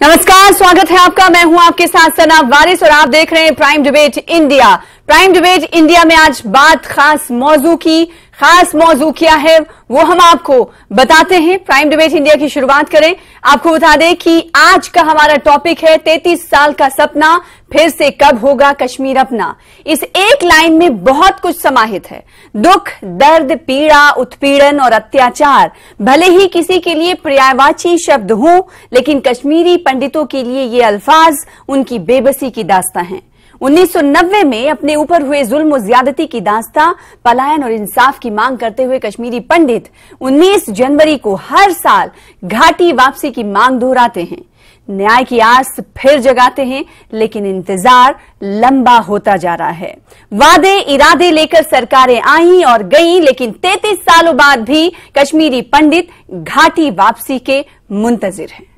नमस्कार, स्वागत है आपका। मैं हूं आपके साथ सना वारिस और आप देख रहे हैं prime debate India. Prime debate India में आज बात खास मौजू की। खास मौजू क्या है वो हम आपको बताते हैं। प्राइम डिबेट इंडिया की शुरुआत करें। आपको बता दें कि आज का हमारा टॉपिक है 33 साल का सपना, फिर से कब होगा कश्मीर अपना। इस एक लाइन में बहुत कुछ समाहित है। दुख, दर्द, पीड़ा, उत्पीड़न और अत्याचार भले ही किसी के लिए पर्यायवाची शब्द हों, लेकिन कश्मीरी पंडितों के लिए ये अल्फाज उनकी बेबसी की दास्तां हैं। 1990 में अपने ऊपर हुए जुल्म और ज्यादती की दास्तां, पलायन और इंसाफ की मांग करते हुए कश्मीरी पंडित 19 जनवरी को हर साल घाटी वापसी की मांग दोहराते हैं। न्याय की आस फिर जगाते हैं, लेकिन इंतजार लंबा होता जा रहा है। वादे इरादे लेकर सरकारें आई और गईं, लेकिन 33 सालों बाद भी कश्मीरी पंडित घाटी वापसी के मुंतजिर हैं।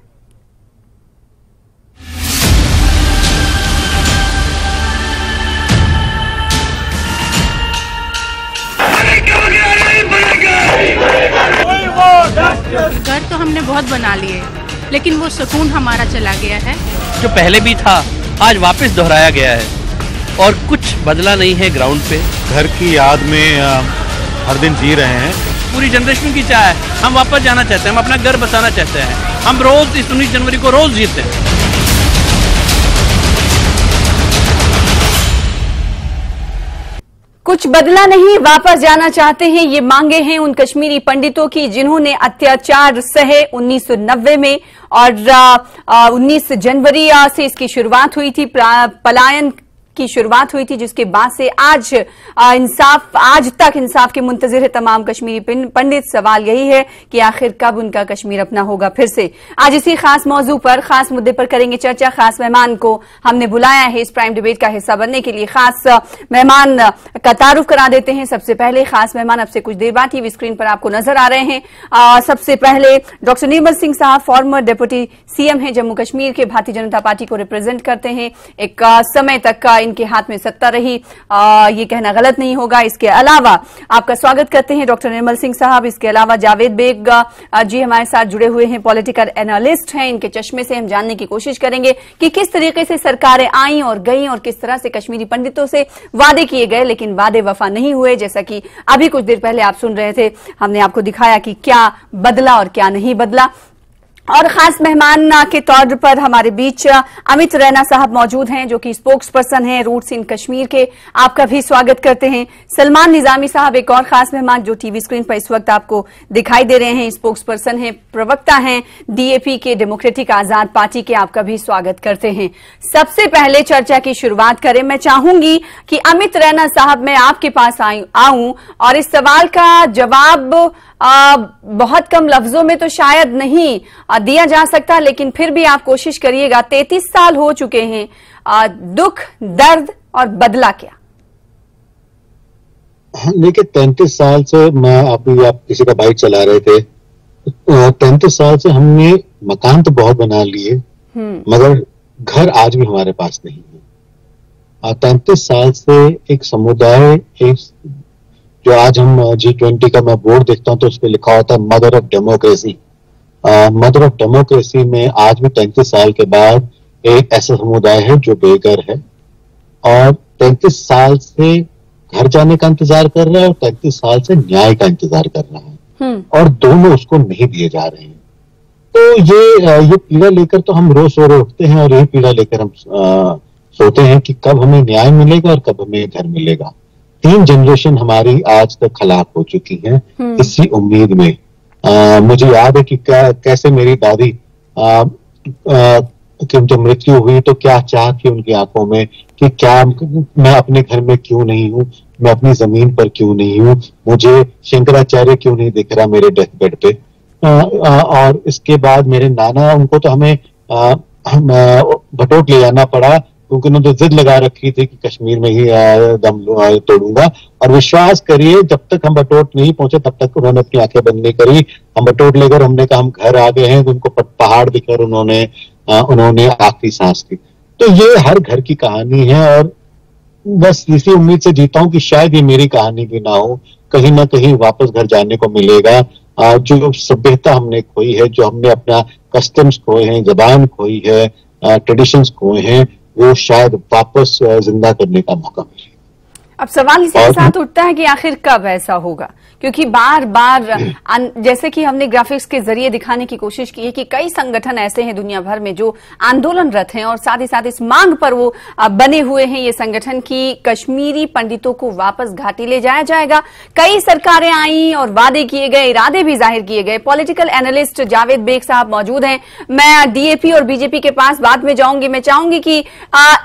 घर तो हमने बहुत बना लिए, लेकिन वो सुकून हमारा चला गया है। जो पहले भी था आज वापस दोहराया गया है और कुछ बदला नहीं है ग्राउंड पे। घर की याद में हर दिन जी रहे हैं। पूरी जनरेशन की चाह है, हम वापस जाना चाहते हैं, हम अपना घर बसाना चाहते हैं। हम रोज इस 19 जनवरी को रोज जीते हैं। कुछ बदला नहीं, वापस जाना चाहते हैं, ये मांगे हैं उन कश्मीरी पंडितों की जिन्होंने अत्याचार सहे 1990 में। और 19 जनवरी से इसकी शुरुआत हुई थी, पलायन की शुरुआत हुई थी, जिसके बाद से आज तक इंसाफ के मुंतजिर है तमाम कश्मीरी पंडित। सवाल यही है कि आखिर कब उनका कश्मीर अपना होगा फिर से। आज इसी खास मौजू पर, खास मुद्दे पर करेंगे चर्चा। खास मेहमान को हमने बुलाया है इस प्राइम डिबेट का हिस्सा बनने के लिए। खास मेहमान का तारुफ करा देते हैं। सबसे पहले खास मेहमान अब से कुछ देर बाद टीवी स्क्रीन पर आपको नजर आ रहे हैं। सबसे पहले डॉक्टर निर्मल सिंह साहब, फॉर्मर डिप्टी सीएम हैं जम्मू कश्मीर के, भारतीय जनता पार्टी को रिप्रेजेंट करते हैं। एक समय तक इनके हाथ में सत्ता रही, ये कहना गलत नहीं होगा। इसके अलावा आपका स्वागत करते हैं डॉक्टर निर्मल सिंह साहब। इसके अलावा जावेद बेग जी हमारे साथ जुड़े हुए हैं, पॉलिटिकल एनालिस्ट हैं। इनके चश्मे से हम जानने की कोशिश करेंगे कि किस तरीके से सरकारें आईं और गईं और किस तरह से कश्मीरी पंडितों से वादे किए गए, लेकिन वादे वफा नहीं हुए। जैसा कि अभी कुछ देर पहले आप सुन रहे थे, हमने आपको दिखाया कि क्या बदला और क्या नहीं बदला। और खास मेहमान के तौर पर हमारे बीच अमित रैना साहब मौजूद हैं, जो कि स्पोक्स पर्सन हैं रूट्स इन कश्मीर के। आपका भी स्वागत करते हैं। सलमान निजामी साहब एक और खास मेहमान जो टीवी स्क्रीन पर इस वक्त आपको दिखाई दे रहे हैं, स्पोक्स पर्सन हैं, प्रवक्ता हैं डीएपी के, डेमोक्रेटिक आजाद पार्टी के। आपका भी स्वागत करते हैं। सबसे पहले चर्चा की शुरुआत करें। मैं चाहूंगी कि अमित रैना साहब मैं आपके पास आऊं और इस सवाल का जवाब बहुत कम लफ्जों में तो शायद नहीं दिया जा सकता, लेकिन फिर भी आप कोशिश करिएगा। 33 साल हो चुके हैं, दुख, दर्द और बदला क्या? देखिए, 33 साल से आप किसी का बाइक चला रहे थे। 33 साल से हमने मकान तो बहुत बना लिए, मगर घर आज भी हमारे पास नहीं है। 33 साल से एक समुदाय, एक जो आज हम G20 का मैं बोर्ड देखता हूं तो उस पर लिखा होता है mother of democracy. Mother of democracy में आज भी 33 साल के बाद एक ऐसा समुदाय है जो बेघर है और 33 साल से घर जाने का इंतजार कर रहा है और 33 साल से न्याय का इंतजार कर रहा है और दोनों उसको नहीं दिए जा रहे हैं। तो ये पीड़ा लेकर तो हम रोज सो उठते हैं और यही पीड़ा लेकर हम सोते हैं कि कब हमें न्याय मिलेगा और कब हमें घर मिलेगा। 3 जनरेशन हमारी आज तक हलाक हो चुकी हैं इसी उम्मीद में। मुझे याद है कि कैसे मेरी दादी कि जब मृत्यु हुई तो क्या चाह थी उनकी आंखों में कि क्या मैं अपने घर में क्यों नहीं हूँ, मैं अपनी जमीन पर क्यों नहीं हूँ, मुझे शंकराचार्य क्यों नहीं दिख रहा मेरे डेथ बेड पे। और इसके बाद मेरे नाना, उनको तो हमें भटोट ले जाना पड़ा क्योंकि उन्होंने तो जिद लगा रखी थी कि कश्मीर में ही दम तोड़ूंगा। और विश्वास करिए, जब तक हम बटोट नहीं पहुंचे तब तक उन्होंने अपनी आंखें बंद नहीं करी। हम बटोट लेकर हमने कहा हम घर आ गए हैं, तो उनको पहाड़ दिखकर उन्होंने आखिरी सांस ली। तो ये हर घर की कहानी है और बस इसी उम्मीद से जीता हूं कि शायद ये मेरी कहानी भी ना हो, कहीं ना कहीं वापस घर जाने को मिलेगा। जो सभ्यता हमने खोई है, जो हमने अपना कस्टम्स खोए हैं, जबान खोई है, ट्रेडिशंस खोए हैं, वो शायद वापस जिंदा करने का मौका मिले। अब सवाल इसी के साथ उठता है कि आखिर कब ऐसा होगा, क्योंकि बार बार जैसे कि हमने ग्राफिक्स के जरिए दिखाने की कोशिश की है कि कई संगठन ऐसे हैं दुनिया भर में जो आंदोलनरत हैं और साथ ही साथ इस मांग पर वो बने हुए हैं ये संगठन की कश्मीरी पंडितों को वापस घाटी ले जाया जाएगा। कई सरकारें आई और वादे किए गए, इरादे भी जाहिर किए गए। पॉलिटिकल एनालिस्ट जावेद बेग साहब मौजूद हैं। मैं डीएपी और बीजेपी के पास बाद में जाऊंगी। मैं चाहूंगी कि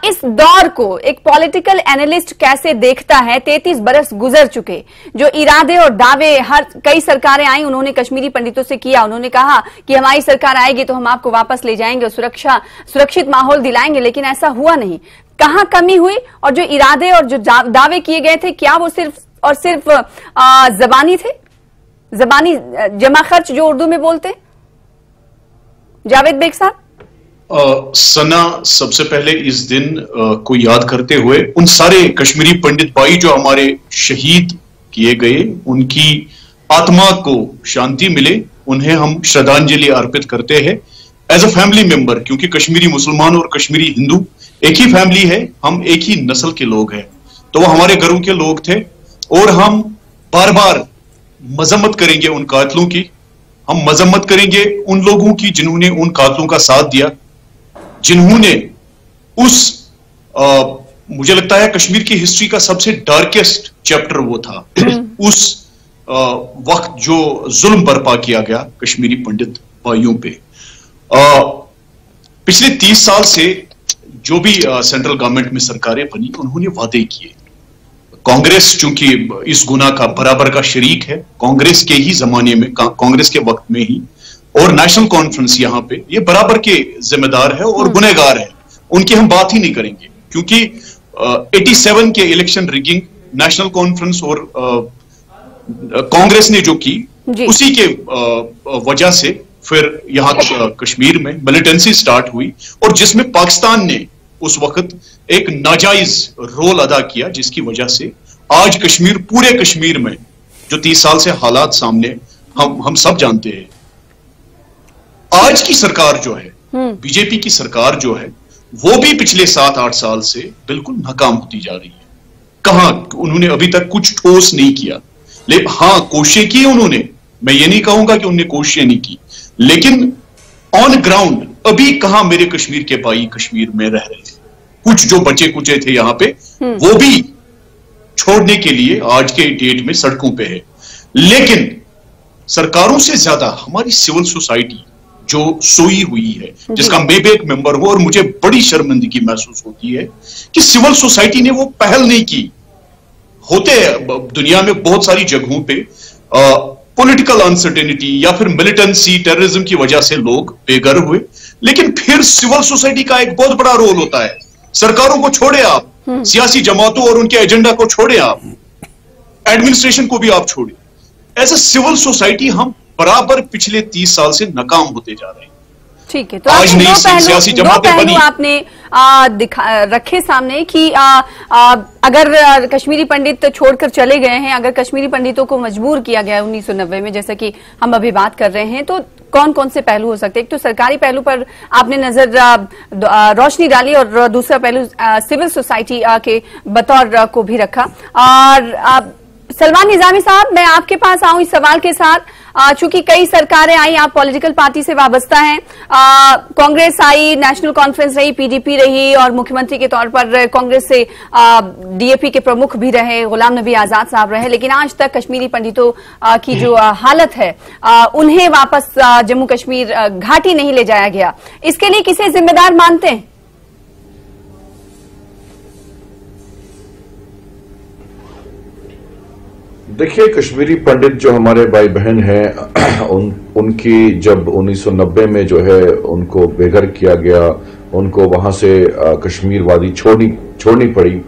इस दौर को एक पॉलिटिकल एनालिस्ट कैसे देखता है। 33 बरस गुजर चुके, जो इरादे और दावे कई सरकारें आई, उन्होंने कश्मीरी पंडितों से किया। उन्होंने कहा कि हमारी सरकार आएगी तो हम आपको वापस ले जाएंगे और सुरक्षित माहौल दिलाएंगे, लेकिन ऐसा हुआ नहीं। कहां कमी हुई और जो इरादे और जो दावे किए गए थे, क्या वो सिर्फ जबानी थे, जबानी जमा खर्च जो उर्दू में बोलते? जावेद बेग साहब। सना, सबसे पहले इस दिन को याद करते हुए उन सारे कश्मीरी पंडित भाई जो हमारे शहीद किए गए, उनकी आत्मा को शांति मिले, उन्हें हम श्रद्धांजलि अर्पित करते हैं एज अ फैमिली मेंबर, क्योंकि कश्मीरी मुसलमान और कश्मीरी हिंदू एक ही फैमिली है, हम एक ही नस्ल के लोग हैं, तो वो हमारे घरों के लोग थे। और हम बार बार मजम्मत करेंगे उन कातलों की, हम मजम्मत करेंगे उन लोगों की जिन्होंने उन कातलों का साथ दिया, जिन्होंने मुझे लगता है कश्मीर की हिस्ट्री का सबसे डार्केस्ट चैप्टर वो था। उस वक्त जो जुल्म बर्पा किया गया कश्मीरी पंडित भाइयों पे। पिछले 30 साल से जो भी सेंट्रल गवर्नमेंट में सरकारें बनी, उन्होंने वादे किए। कांग्रेस चूंकि इस गुनाह का बराबर का शरीक है, कांग्रेस के ही जमाने में, कांग्रेस के वक्त में ही, और नेशनल कॉन्फ्रेंस यहां पे ये बराबर के जिम्मेदार है और गुनहगार है, उनकी हम बात ही नहीं करेंगे, क्योंकि 87 के इलेक्शन रिगिंग नेशनल कॉन्फ्रेंस और कांग्रेस ने जो की, उसी के वजह से फिर यहां कश्मीर में मिलिटेंसी स्टार्ट हुई, और जिसमें पाकिस्तान ने उस वक्त एक नाजायज रोल अदा किया, जिसकी वजह से आज कश्मीर, पूरे कश्मीर में जो 30 साल से हालात सामने हम सब जानते हैं। आज की सरकार जो है, बीजेपी की सरकार जो है, वो भी पिछले 7-8 साल से बिल्कुल नाकाम होती जा रही है। कहां उन्होंने अभी तक कुछ ठोस नहीं किया, लेकिन हाँ कोशिशें की उन्होंने, मैं ये नहीं कहूंगा कि उन्होंने कोशिशें नहीं की, लेकिन ऑन ग्राउंड अभी कहां मेरे कश्मीर के भाई कश्मीर में रह रहे थे, कुछ जो बचे कुचे थे यहां पे, वो भी छोड़ने के लिए आज के डेट में सड़कों पे है। लेकिन सरकारों से ज्यादा हमारी सिविल सोसाइटी जो सोई हुई है, जिसका मैं भी एक मेंबर हूं, और मुझे बड़ी शर्मिंदगी महसूस होती है कि सिविल सोसाइटी ने वो पहल नहीं की। होते हैं दुनिया में बहुत सारी जगहों पे पॉलिटिकल अनसर्टेनिटी या फिर मिलिटेंसी, टेररिज्म की वजह से लोग बेघर हुए, लेकिन फिर सिविल सोसाइटी का एक बहुत बड़ा रोल होता है। सरकारों को छोड़े आप, सियासी जमातों और उनके एजेंडा को छोड़े आप, एडमिनिस्ट्रेशन को भी आप छोड़े, एज ए सिविल सोसाइटी हम बराबर पिछले 30 साल से नाकाम होते जा रहे हैं। ठीक है, तो आज नहीं सियासी जमातें बनी, आपने रखे सामने कि अगर कश्मीरी पंडित छोड़कर चले गए हैं, अगर कश्मीरी पंडितों को मजबूर किया गया है 1990 में, जैसा कि हम अभी बात कर रहे हैं, तो कौन कौन से पहलू हो सकते हैं? एक तो सरकारी पहलू पर आपने नजर रोशनी डाली और दूसरा पहलू सिविल सोसाइटी के बतौर को भी रखा। और सलमान निजामी साहब, मैं आपके पास आऊं इस सवाल के साथ। चूंकि कई सरकारें आई, आप पॉलिटिकल पार्टी से वाबस्ता हैं, कांग्रेस आई, नेशनल कॉन्फ्रेंस रही, पीडीपी रही, और मुख्यमंत्री के तौर पर कांग्रेस से डीएपी के प्रमुख भी रहे, गुलाम नबी आजाद साहब रहे, लेकिन आज तक कश्मीरी पंडितों की जो हालत है, उन्हें वापस जम्मू कश्मीर घाटी नहीं ले जाया गया। इसके लिए किसे जिम्मेदार मानते हैं? देखिए, कश्मीरी पंडित जो हमारे भाई बहन हैं, उनकी जब 1990 में जो है उनको बेघर किया गया, उनको वहां से कश्मीर वादी छोड़नी पड़ी,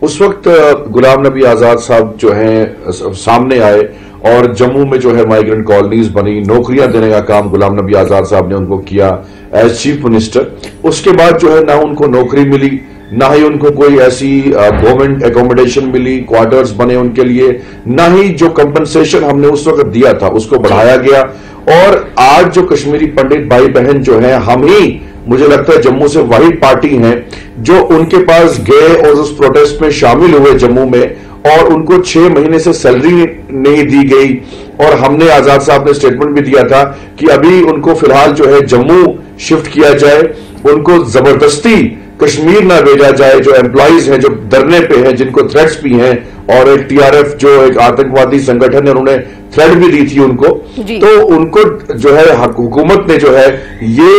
उस वक्त गुलाम नबी आजाद साहब जो हैं सामने आए और जम्मू में जो है माइग्रेंट कॉलोनीज बनी, नौकरियां देने का काम गुलाम नबी आजाद साहब ने उनको किया एज चीफ मिनिस्टर। उसके बाद जो है ना उनको नौकरी मिली, ना ही उनको कोई ऐसी गवर्नमेंट एकोमोडेशन मिली, क्वार्टर्स बने उनके लिए, ना ही जो कंपनसेशन हमने उस वक्त दिया था उसको बढ़ाया गया। और आज जो कश्मीरी पंडित भाई बहन जो हैं, हम ही मुझे लगता है जम्मू से वही पार्टी हैं जो उनके पास गए और उस प्रोटेस्ट में शामिल हुए जम्मू में, और उनको 6 महीने से सैलरी नहीं दी गई। और हमने आजाद साहब ने स्टेटमेंट भी दिया था कि अभी उनको फिलहाल जो है जम्मू शिफ्ट किया जाए, उनको जबरदस्ती कश्मीर ना भेजा जाए। जो एम्प्लॉइज हैं जो धरने पे हैं, जिनको थ्रेट्स भी हैं, और एक टीआरएफ जो एक आतंकवादी संगठन है उन्होंने थ्रेट भी दी थी उनको, तो उनको जो है हुकूमत ने जो है ये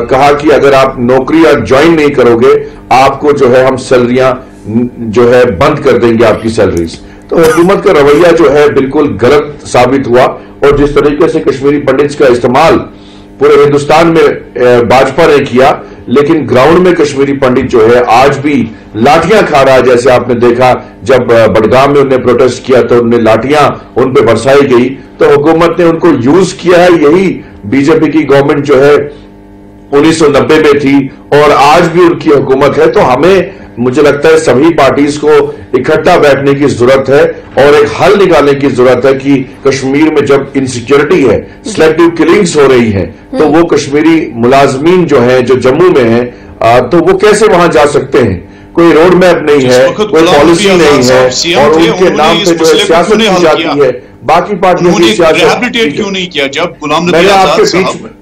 कहा कि अगर आप नौकरी या ज्वाइन नहीं करोगे, आपको जो है हम सैलरियां जो है बंद कर देंगे आपकी सैलरीज। तो हुकूमत का रवैया जो है बिल्कुल गलत साबित हुआ। और जिस तरीके से कश्मीरी पंडित्स का इस्तेमाल पूरे हिंदुस्तान में भाजपा ने किया, लेकिन ग्राउंड में कश्मीरी पंडित जो है आज भी लाठियां खा रहा है। जैसे आपने देखा जब बडगाम में उन्होंने प्रोटेस्ट किया तो उन्हें लाठियां उन पे बरसाई गई, तो हुकूमत ने उनको यूज किया है। यही बीजेपी की गवर्नमेंट जो है 1990 में थी और आज भी उनकी हुकूमत है। तो हमें मुझे लगता है सभी पार्टीज को इकट्ठा बैठने की जरूरत है और एक हल निकालने की जरूरत है कि कश्मीर में जब इनसिक्योरिटी है, सिलेक्टिव किलिंग्स हो रही हैं, तो वो कश्मीरी मुलाजमीन जो हैं जो जम्मू में हैं, तो वो कैसे वहां जा सकते हैं? कोई रोड मैप नहीं है, कोई पॉलिसी नहीं है, और उनके नाम पे जो है सियासत की जाती है। बाकी पार्टियों की रिहैबिलिटेट क्यों नहीं किया? जब गुलाम नबी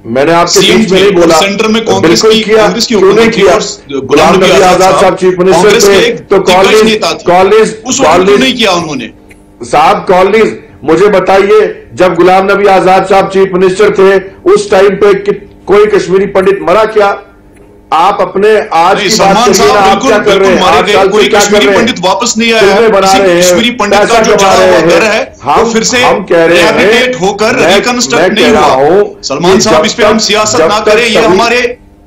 मैंने आपके बीच में नहीं बोला, सेंटर में कांग्रेस बिल्कुल किया, क्यों नहीं किया? गुलाम नबी आजाद साहब चीफ मिनिस्टर थे, तो कॉलेज नहीं किया उन्होंने साहब। कॉलेज मुझे बताइए, जब गुलाम नबी आजाद साहब चीफ मिनिस्टर थे उस टाइम पे कोई कश्मीरी पंडित मरा क्या? आप अपने आज की बात करिए ना, आप क्या कर रहे हैं? 8 साल कोई कश्मीरी पंडित वापस नहीं आया है, बना रहे हैं, कश्मीरी पंडित का जो जला हुआ घर है वो फिर से हम कह रहे हैं होकर रिकंस्ट्रक्ट नहीं हुआ। सलमान साहब इस पे हम सियासत ना करें,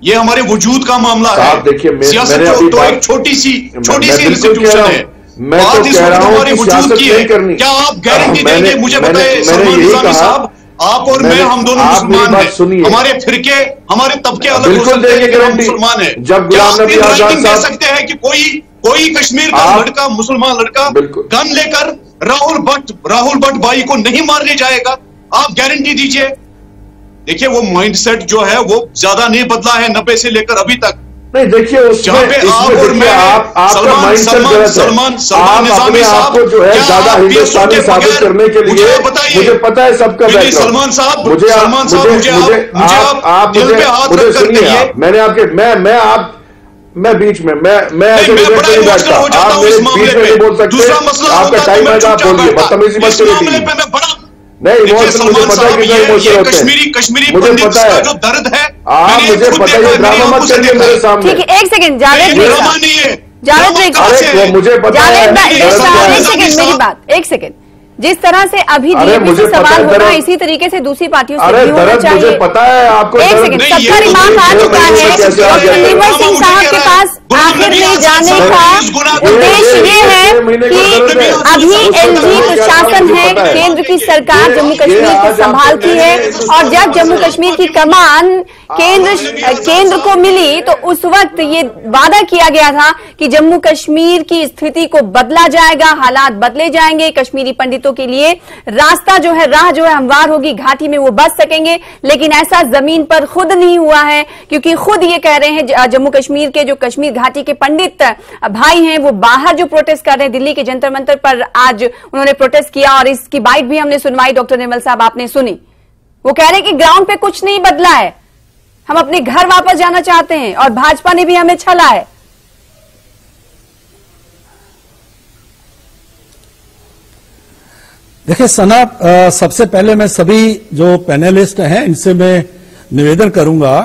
ये हमारे वजूद का मामला है। देखिए सियासत तो एक छोटी सी इंस्टीट्यूशन है। मैं तो कह रहा हूं कि सियासत नहीं करनी। क्या आप गारंटी देंगे? मुझे बताइए सलमान साहब, आप और मैं, हम दोनों मुसलमान हैं, हमारे फिरके, हमारे तबके अलग हो सकते हैं, लेकिन हम मुसलमान हैं। जब गुलाम नबी आजाद दे सकते हैं कि कोई कश्मीर का लड़का, मुसलमान लड़का गन लेकर राहुल भट्ट भाई को नहीं मारने जाएगा? आप गारंटी दीजिए। देखिए वो माइंडसेट जो है वो ज्यादा नहीं बदला है 90 से लेकर अभी तक। नहीं देखिए उसमें आपका माइंडसेट गलत है। आप अपने आप को जो है ज्यादा हिंदुस्तानी साबित करने के लिए, मुझे पता है सबका बैकग्राउंड। सलमान साहब मुझे सुनिए, मैंने आपके मैं बीच में मैं ऐसे नहीं बैठता, आप मेरे बीच में नहीं बोल सकते। आपका टाइम आएगा, आप बोलिए, बदतमीजी मत करिए। नहीं, इमोशन मुझे पता है कितना इमोशनल होते हैं, मुझे पता है। जो दर्द है आप मुझे पता है, ड्रामा मत करिए मेरे सामने। ठीक है, एक सेकंड जावेद मुझे पता है। एक सेकंड मेरी बात, एक सेकंड। जिस तरह से अभी डीएपी से सवाल हो रहा है, इसी तरीके से दूसरी पार्टियों से भी होना चाहिए। मुझे पता है आपको। एक सेकंड, सबका रिमार्क आ चुका है। डॉक्टर निर्मल सिंह साहब के पास आखिर में जाने का उद्देश्य ये है कि अभी एलजी प्रशासन है, केंद्र की सरकार जम्मू कश्मीर को संभालती है, और जब जम्मू कश्मीर की कमान केंद्र को मिली तो उस वक्त ये वादा किया गया था कि जम्मू कश्मीर की स्थिति को बदला जाएगा, हालात बदले जाएंगे, कश्मीरी पंडितों के लिए रास्ता जो है, राह जो है हमवार होगी, घाटी में वो बच सकेंगे। लेकिन ऐसा जमीन पर खुद नहीं हुआ है, क्योंकि खुद ये कह रहे हैं जम्मू कश्मीर के जो कश्मीर घाटी के पंडित भाई हैं वो बाहर जो प्रोटेस्ट कर रहे हैं, दिल्ली के जंतर मंतर पर आज उन्होंने प्रोटेस्ट किया और इसकी बाइट भी हमने सुनवाई। डॉक्टर निर्मल साहब आपने सुनी, वो कह रहे हैं कि ग्राउंड पे कुछ नहीं बदला है, हम अपने घर वापस जाना चाहते हैं और भाजपा ने भी हमें छला है। देखिए सना, सबसे पहले मैं सभी जो पैनलिस्ट हैं इनसे मैं निवेदन करूंगा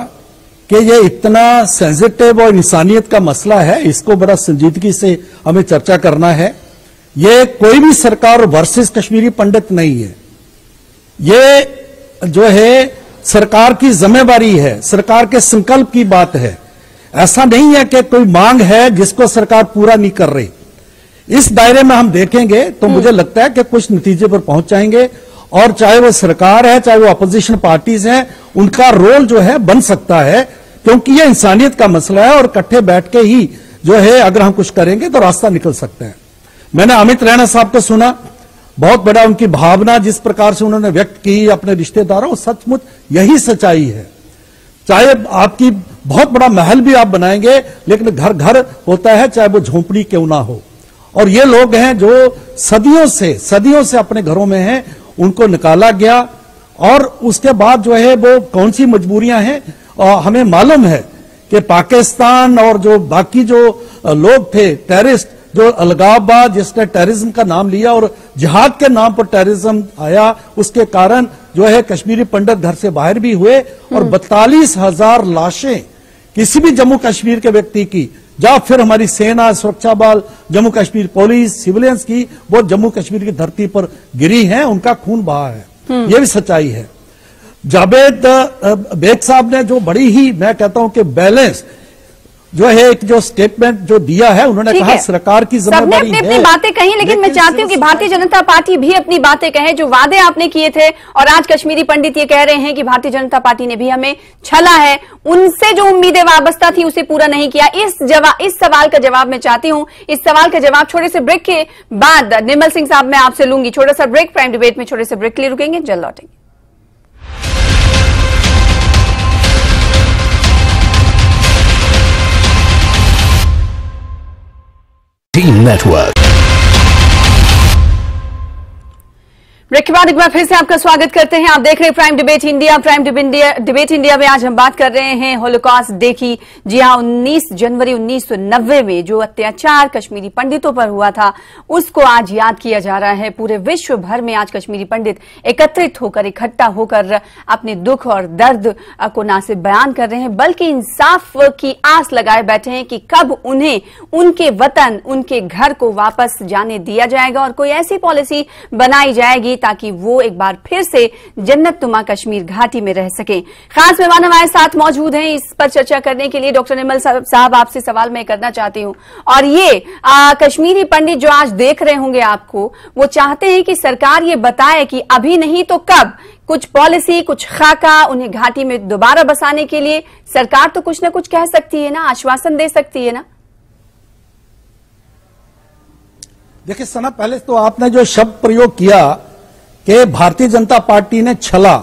कि ये इतना सेंसिटिव और इंसानियत का मसला है, इसको बड़ा संजीदगी से हमें चर्चा करना है। ये कोई भी सरकार वर्सेस कश्मीरी पंडित नहीं है, ये जो है सरकार की जिम्मेवारी है, सरकार के संकल्प की बात है। ऐसा नहीं है कि कोई मांग है जिसको सरकार पूरा नहीं कर रही। इस दायरे में हम देखेंगे तो मुझे लगता है कि कुछ नतीजे पर पहुंच जाएंगे, और चाहे वो सरकार है चाहे वो अपोजिशन पार्टीज हैं, उनका रोल जो है बन सकता है, क्योंकि ये इंसानियत का मसला है और इकट्ठे बैठ के ही जो है अगर हम कुछ करेंगे तो रास्ता निकल सकते हैं। मैंने अमित रैना साहब को सुना, बहुत बड़ा उनकी भावना जिस प्रकार से उन्होंने व्यक्त की अपने रिश्तेदारों, सचमुच यही सच्चाई है। चाहे आपकी बहुत बड़ा महल भी आप बनाएंगे, लेकिन घर घर होता है, चाहे वो झोंपड़ी क्यों ना हो। और ये लोग हैं जो सदियों से अपने घरों में हैं, उनको निकाला गया और उसके बाद जो है वो कौन सी मजबूरियां हैं। और हमें मालूम है कि पाकिस्तान और जो बाकी जो लोग थे टेररिस्ट, जो अलगाववाद जिसने टेररिज्म का नाम लिया और जिहाद के नाम पर टेररिज्म आया, उसके कारण जो है कश्मीरी पंडित घर से बाहर भी हुए और 42,000 लाशें किसी भी जम्मू कश्मीर के व्यक्ति की, जब फिर हमारी सेना, सुरक्षा बल, जम्मू कश्मीर पुलिस, सिविलियंस की, वो जम्मू कश्मीर की धरती पर गिरी हैं, उनका खून बहा है। ये भी सच्चाई है। जावेद बेग साहब ने जो बड़ी ही, मैं कहता हूं कि बैलेंस जो है, एक जो स्टेटमेंट जो दिया है, उन्होंने कहा सरकार की जिम्मेदारी है। अपनी बातें कही, लेकिन मैं चाहती हूँ कि भारतीय जनता पार्टी भी अपनी बातें कहे। जो वादे आपने किए थे और आज कश्मीरी पंडित ये कह रहे हैं कि भारतीय जनता पार्टी ने भी हमें छला है, उनसे जो उम्मीदें वाबस्ता थी उसे पूरा नहीं किया। इस सवाल का जवाब मैं चाहती हूँ। इस सवाल का जवाब छोटे से ब्रेक के बाद निर्मल सिंह साहब मैं आपसे लूंगी। छोटा सा ब्रेक, प्राइम डिबेट में छोटे से ब्रेक के लिए रुकेंगे, जल्द लौटेंगे। Team network. ब्रेक के बाद एक बार फिर से आपका स्वागत करते हैं। आप देख रहे हैं prime debate India. Prime debate India में आज हम बात कर रहे हैं होलोकॉस्ट डे की। जी हां, 19 जनवरी 1990 में जो अत्याचार कश्मीरी पंडितों पर हुआ था, उसको आज याद किया जा रहा है। पूरे विश्व भर में आज कश्मीरी पंडित एकत्रित होकर, इकट्ठा होकर अपने दुख और दर्द को ना सिर्फ बयान कर रहे हैं, बल्कि इंसाफ की आस लगाए बैठे हैं कि कब उन्हें उनके वतन, उनके घर को वापस जाने दिया जाएगा और कोई ऐसी पॉलिसी बनाई जाएगी ताकि वो एक बार फिर से जन्नतनुमा कश्मीर घाटी में रह सके। खास मेहमान हमारे साथ मौजूद हैं इस पर चर्चा करने के लिए। डॉक्टर निर्मल साहब, आपसे सवाल मैं करना चाहती हूं, और ये कश्मीरी पंडित जो आज देख रहे होंगे आपको, वो चाहते हैं कि सरकार ये बताए कि अभी नहीं तो कब कुछ पॉलिसी, कुछ खाका उन्हें घाटी में दोबारा बसाने के लिए सरकार तो कुछ ना कुछ कह सकती है ना, आश्वासन दे सकती है ना। देखिए सना, पहले तो आपने जो शब्द प्रयोग किया कि भारतीय जनता पार्टी ने छला,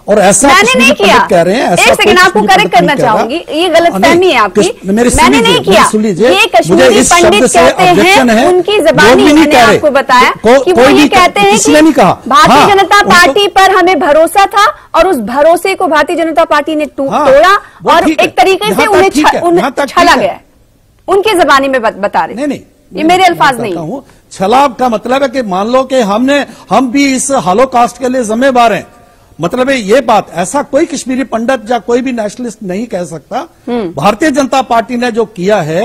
और ऐसा मैंने नहीं किया। कह रहे हैं, एक सेकंड आपको करेक्ट करना चाहूंगी, ये गलतफहमी है आपकी। मैंने नहीं किया। ये कश्मीरी पंडित कहते हैं, उनकी ज़बानी, मैंने आपको बताया कि वो ये कहते हैं कि भारतीय जनता पार्टी पर हमें भरोसा था और उस भरोसे को भारतीय जनता पार्टी ने तोड़ा और एक तरीके से उन्हें छला गया। उनकी ज़बानी में बता रहे। नहीं, ये मेरे अल्फाज नहीं। छलाव का मतलब है कि मान लो कि हम भी इस हॉलोकॉस्ट के लिए जिम्मेदार हैं, मतलब है ये बात। ऐसा कोई कश्मीरी पंडित या कोई भी नेशनलिस्ट नहीं कह सकता। भारतीय जनता पार्टी ने जो किया है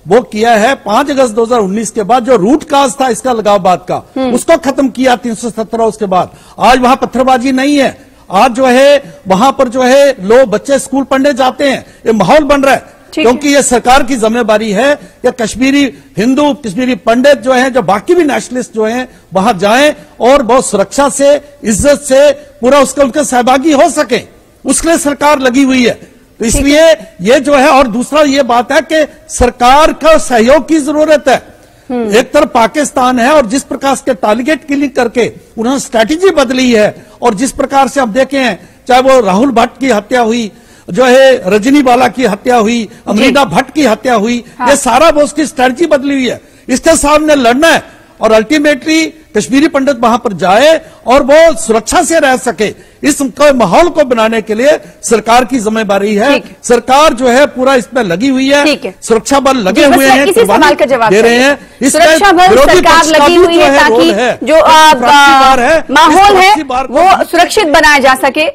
वो किया है 5 अगस्त 2019 के बाद, जो रूट काज था इसका अलगाववाद का, उसको खत्म किया 317। उसके बाद आज वहां पत्थरबाजी नहीं है। आज जो है वहां पर जो है लोग, बच्चे स्कूल पढ़ने जाते हैं, ये माहौल बन रहा है, क्योंकि ये सरकार की जिम्मेदारी है कि कश्मीरी हिंदू, कश्मीरी पंडित जो हैं, जो बाकी भी नेशनलिस्ट जो हैं, वहां जाएं और बहुत सुरक्षा से, इज्जत से पूरा उनके सहभागी हो सके, उसके लिए सरकार लगी हुई है। तो इसलिए ये जो है, और दूसरा ये बात है कि सरकार का सहयोग की जरूरत है। एक तरफ पाकिस्तान है और जिस प्रकार के टारगेट किलिंग करके उन्होंने स्ट्रैटेजी बदली है, और जिस प्रकार से हम देखे हैं, चाहे वो राहुल भट्ट की हत्या हुई, जो है रजनी बाला की हत्या हुई, अमरीना भट्ट की हत्या हुई, ये सारा वो उसकी स्ट्रैटेजी बदली हुई है। इसके सामने लड़ना है और अल्टीमेटली कश्मीरी पंडित वहां पर जाए और वो सुरक्षा से रह सके, इस माहौल को बनाने के लिए सरकार की जिम्मेदारी है। सरकार जो है पूरा इसमें लगी हुई है, सुरक्षा बल लगे हुए हैं, किसी सवाल का जवाब दे रहे हैं। सुरक्षा बल सरकार लगी हुई है ताकि जो माहौल है वो सुरक्षित बनाया जा सके।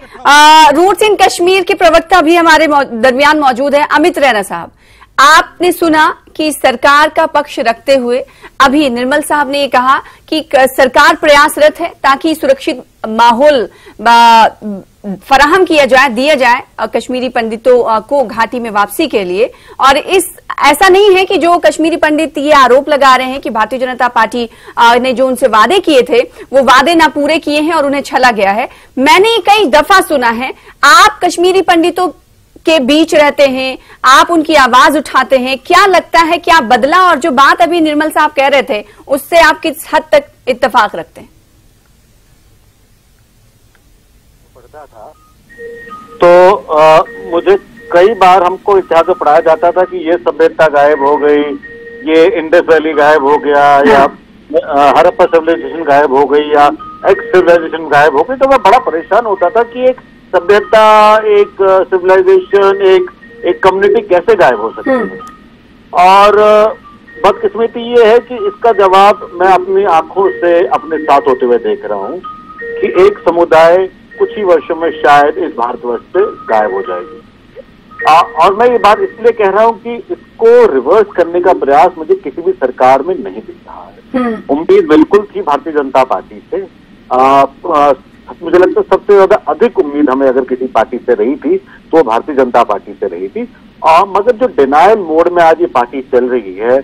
रूट्स इन कश्मीर के प्रवक्ता भी हमारे दरमियान मौजूद है, अमित रैना साहब। आपने सुना कि सरकार का पक्ष रखते हुए अभी निर्मल साहब ने ये कहा कि सरकार प्रयासरत है ताकि सुरक्षित माहौल फराहम किया जाए, दिया जाए कश्मीरी पंडितों को घाटी में वापसी के लिए। और ऐसा नहीं है कि जो कश्मीरी पंडित ये आरोप लगा रहे हैं कि भारतीय जनता पार्टी ने जो उनसे वादे किए थे वो वादे ना पूरे किए हैं और उन्हें छला गया है। मैंने कई दफा सुना है, आप कश्मीरी पंडितों के बीच रहते हैं, आप उनकी आवाज उठाते हैं, क्या लगता है क्या बदला? और जो बात अभी निर्मल साहब कह रहे थे उससे आप किस हद तक इत्तेफाक रखते हैं? तो मुझे कई बार हमको इतिहास में पढ़ाया जाता था कि ये सभ्यता गायब हो गई, ये इंडस वैली गायब हो गया, या हड़प्पा सिविलाइजेशन गायब हो गई, या एक्स सिविलाइजेशन गायब हो गई। तो मैं बड़ा परेशान होता था कि एक सभ्यता, एक सिविलाइजेशन, एक कम्युनिटी कैसे गायब हो सकती है। और बदकिस्मती ये है कि इसका जवाब मैं अपनी आंखों से अपने साथ होते हुए देख रहा हूँ कि एक समुदाय कुछ ही वर्षों में शायद इस भारतवर्ष से गायब हो जाएगी। और मैं ये बात इसलिए कह रहा हूँ कि इसको रिवर्स करने का प्रयास मुझे किसी भी सरकार में नहीं दिख रहा है। उम्मीद बिल्कुल थी भारतीय जनता पार्टी से, मुझे लगता है सबसे ज्यादा अधिक उम्मीद हमें अगर किसी पार्टी से रही थी तो वो भारतीय जनता पार्टी से रही थी। मगर जो डिनायल मोड में आज ये पार्टी चल रही है,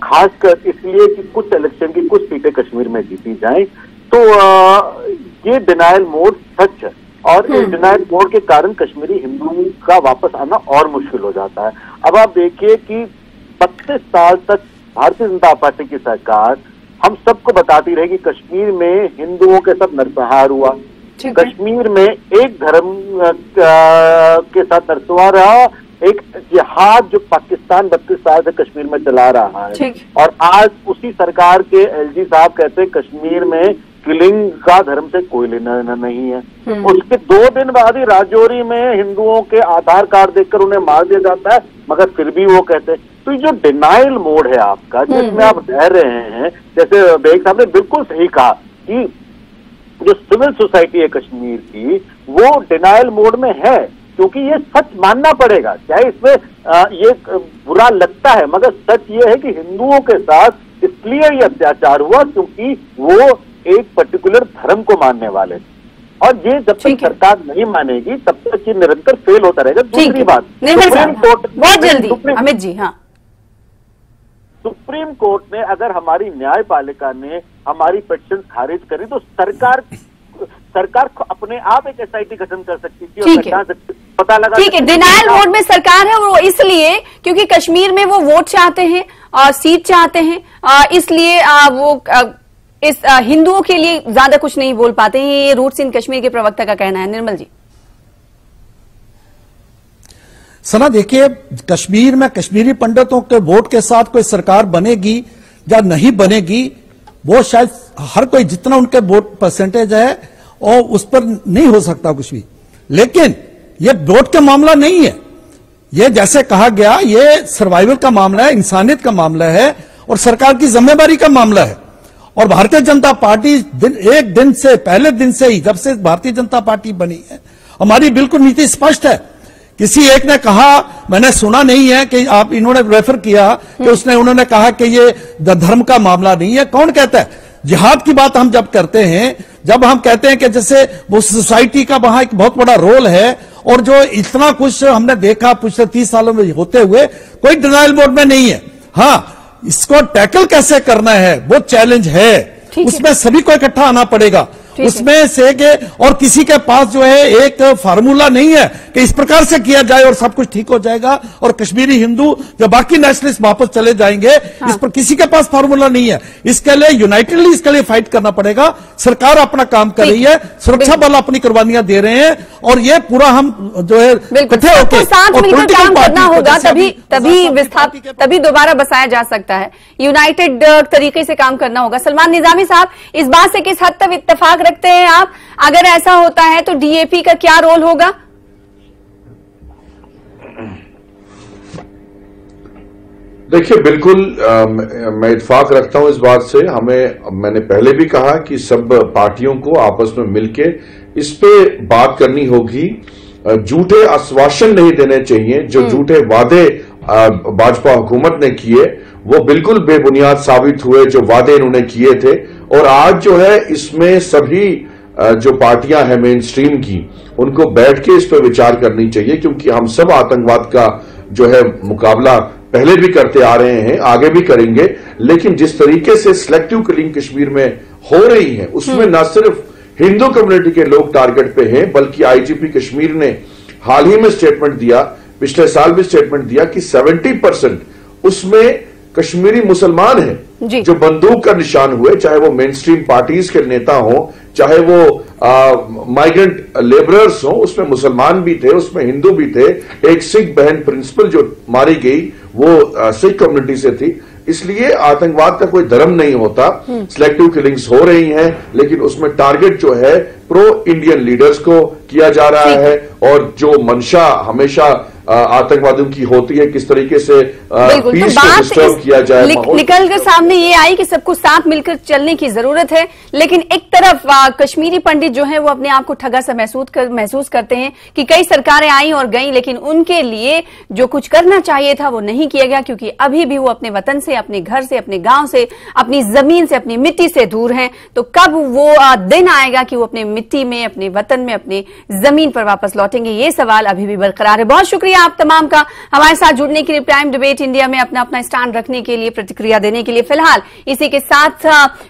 खासकर इसलिए कि कुछ इलेक्शन की कुछ सीटें कश्मीर में जीती जाएं, तो ये डिनायल मोड सच है। और इस डिनायल मोड के कारण कश्मीरी हिंदुओं का वापस आना और मुश्किल हो जाता है। अब आप देखिए कि 32 साल तक भारतीय जनता पार्टी की सरकार हम सबको बताती रही कि कश्मीर में हिंदुओं के साथ नरसंहार हुआ, कश्मीर में एक धर्म के साथ नरसंहार रहा, एक जिहाद जो पाकिस्तान 32 साल से कश्मीर में चला रहा है। और आज उसी सरकार के एलजी साहब कहते हैं कश्मीर में किलिंग का धर्म से कोई लेना देना नहीं है। उसके 2 दिन बाद ही राजौरी में हिंदुओं के आधार कार्ड देखकर उन्हें मार दिया जाता है, मगर फिर भी वो कहते हैं। तो ये जो डिनाइल मोड है आपका, जिसमें आप रह रहे हैं, जैसे बेग साहब ने बिल्कुल सही कहा कि जो सिविल सोसाइटी है कश्मीर की, वो डिनाइल मोड में है, क्योंकि ये सच मानना पड़ेगा, चाहे इसमें ये बुरा लगता है, मगर सच ये है कि हिंदुओं के साथ इसलिए ये अत्याचार हुआ क्योंकि वो एक पर्टिकुलर धर्म को मानने वाले, और ये जब तक सरकार नहीं मानेगी तब तक ये निरंतर फेल होता रहेगा। दूसरी बात, सुप्रीम कोर्ट बहुत जल्दी अमित जी, हाँ, सुप्रीम कोर्ट ने अगर हमारी न्यायपालिका ने हमारी पिटीशन खारिज करी तो सरकार अपने आप एक एसआईटी गठन कर सकती थी और पता लगा। ठीक है, डिनायल मोड में सरकार है वो इसलिए क्योंकि कश्मीर में वो वोट चाहते हैं और सीट चाहते हैं, इसलिए वो इस हिंदुओं के लिए ज्यादा कुछ नहीं बोल पाते हैं। ये रूट्स इन कश्मीर के प्रवक्ता का कहना है। निर्मल जी। सना देखिए, कश्मीर में कश्मीरी पंडितों के वोट के साथ कोई सरकार बनेगी या नहीं बनेगी, वो शायद हर कोई जितना उनके वोट परसेंटेज है और उस पर नहीं हो सकता कुछ भी। लेकिन ये वोट का मामला नहीं है, ये जैसे कहा गया ये सर्वाइवल का मामला है, इंसानियत का मामला है और सरकार की जिम्मेदारी का मामला है। और भारतीय जनता पार्टी एक दिन से, पहले दिन से ही, जब से भारतीय जनता पार्टी बनी है, हमारी बिल्कुल नीति स्पष्ट है। किसी एक ने कहा, मैंने सुना नहीं है कि आप इन्होंने रेफर किया कि उन्होंने कहा कि ये धर्म का मामला नहीं है। कौन कहता है? जिहाद की बात हम जब करते हैं, जब हम कहते हैं कि जैसे वो सोसाइटी का वहां एक बहुत बड़ा रोल है और जो इतना कुछ हमने देखा पिछले 30 सालों में होते हुए, कोई डिनाइल मोड में नहीं है। हाँ, इसको टैकल कैसे करना है वो चैलेंज है, उसमें सभी को इकट्ठा आना पड़ेगा। उसमें से के और किसी के पास जो है एक फार्मूला नहीं है कि इस प्रकार से किया जाए और सब कुछ ठीक हो जाएगा और कश्मीरी हिंदू जो बाकी नेशनलिस्ट वापस चले जाएंगे। हाँ। इस पर किसी के पास फार्मूला नहीं है। इसके लिए यूनाइटेडली इसके लिए फाइट करना पड़ेगा। सरकार अपना काम कर रही है, सुरक्षा बल अपनी कुर्बानियां दे रहे हैं और ये पूरा हम जो है इकट्ठे होकर साथ मिलकर काम करना होगा, तभी दोबारा बसाया जा सकता है। यूनाइटेड तरीके से काम करना होगा। सलमान निजामी साहब, इस बात से किस हद तक इत्तेफाक रखते हैं आप? अगर ऐसा होता है तो डीएपी का क्या रोल होगा? देखिए, बिल्कुल मैं इत्तेफाक रखता हूं इस बात से। मैंने पहले भी कहा कि सब पार्टियों को आपस में मिलके इस पे बात करनी होगी। झूठे आश्वासन नहीं देने चाहिए। जो झूठे वादे भाजपा हुकूमत ने किए वो बिल्कुल बेबुनियाद साबित हुए, जो वादे इन्होंने किए थे। और आज जो है इसमें सभी जो पार्टियां हैं मेन स्ट्रीम की, उनको बैठ के इस पर विचार करनी चाहिए, क्योंकि हम सब आतंकवाद का जो है मुकाबला पहले भी करते आ रहे हैं, आगे भी करेंगे। लेकिन जिस तरीके से सिलेक्टिव किलिंग कश्मीर में हो रही है उसमें न सिर्फ हिंदू कम्युनिटी के लोग टारगेट पे हैं, बल्कि आईजीपी कश्मीर ने हाल ही में स्टेटमेंट दिया, पिछले साल भी स्टेटमेंट दिया कि 70% उसमें कश्मीरी मुसलमान हैं जो बंदूक का निशान हुए, चाहे वो मेन स्ट्रीम पार्टीज के नेता हों, चाहे वो माइग्रेंट लेबरर्स हों, उसमें मुसलमान भी थे, उसमें हिंदू भी थे। एक सिख बहन प्रिंसिपल जो मारी गई वो सिख कम्युनिटी से थी। इसलिए आतंकवाद का कोई धर्म नहीं होता। सिलेक्टिव किलिंग्स हो रही हैं, लेकिन उसमें टारगेट जो है प्रो इंडियन लीडर्स को किया जा रहा है, और जो मंशा हमेशा आतंकवादियों की होती है किस तरीके से पीस को डिस्टर्ब किया जाए। निकल कर सामने ये आई कि सबको साथ मिलकर चलने की जरूरत है, लेकिन एक तरफ कश्मीरी पंडित जो है वो अपने आप को ठगा सा महसूस करते हैं कि कई सरकारें आई और गई, लेकिन उनके लिए जो कुछ करना चाहिए था वो नहीं किया गया, क्योंकि अभी भी वो अपने वतन से, अपने घर से, अपने गांव से, अपनी जमीन से, अपनी मिट्टी से दूर हैं। तो कब वो दिन आएगा कि वो अपने मिट्टी में, अपने वतन में, अपने जमीन पर वापस लौटेंगे, ये सवाल अभी भी बरकरार है। बहुत शुक्रिया आप तमाम का हमारे साथ जुड़ने के लिए, प्राइम डिबेट इंडिया में अपना स्टैंड रखने के लिए, प्रतिक्रिया देने के लिए। फिलहाल इसी के साथ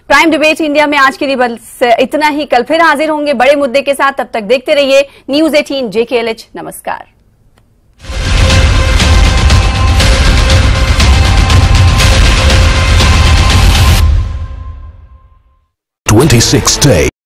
प्राइम डिबेट इंडिया में आज के लिए बस इतना ही। कल फिर हाजिर होंगे बड़े मुद्दे के साथ। तब तक देखते रहिए न्यूज़ 18 JKLH। नमस्कार। 26 days.